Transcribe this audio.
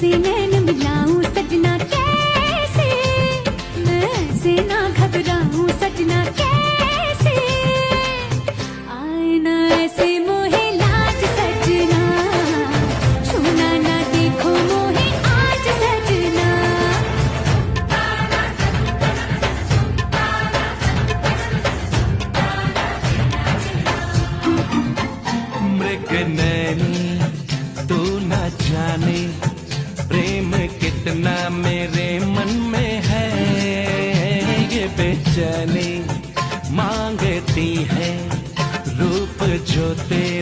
से नैन मिलाऊं सजना कैसे, मैं ऐसे ना घबराऊं सजना कैसे, आए ना ऐसे मोहे लाज सजना, छूना ना देखो मोहे आज सजना। मृग नैनी तू न जाने प्रेम कितना मेरे मन में है, ये बेचैनी मांगती है रूप जो तेरा